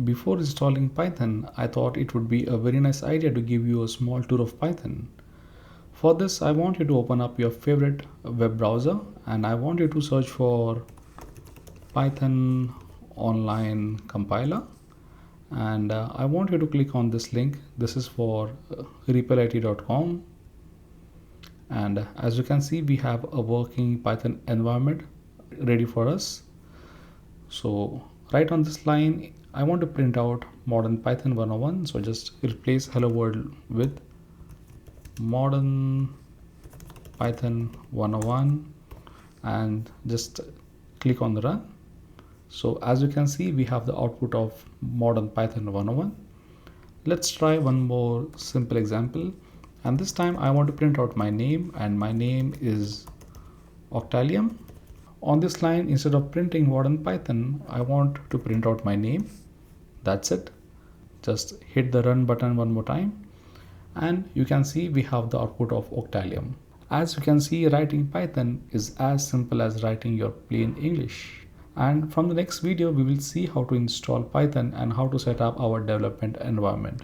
before installing Python, I thought it would be a very nice idea to give you a small tour of Python. For this, I want you to open up your favorite web browser and I want you to search for Python online compiler, and I want you to click on this link. This is for repelit.com, and as you can see, we have a working Python environment ready for us. So right on this line, I want to print out modern Python 101. So just replace hello world with modern Python 101 and just click on the run. So as you can see, we have the output of modern Python 101. Let's try one more simple example. And this time I want to print out my name, and my name is Octallium. On this line, instead of printing modern Python, I want to print out my name. That's it. Just hit the run button one more time. And you can see we have the output of Octallium. As you can see, writing Python is as simple as writing your plain English. And from the next video, we will see how to install Python and how to set up our development environment.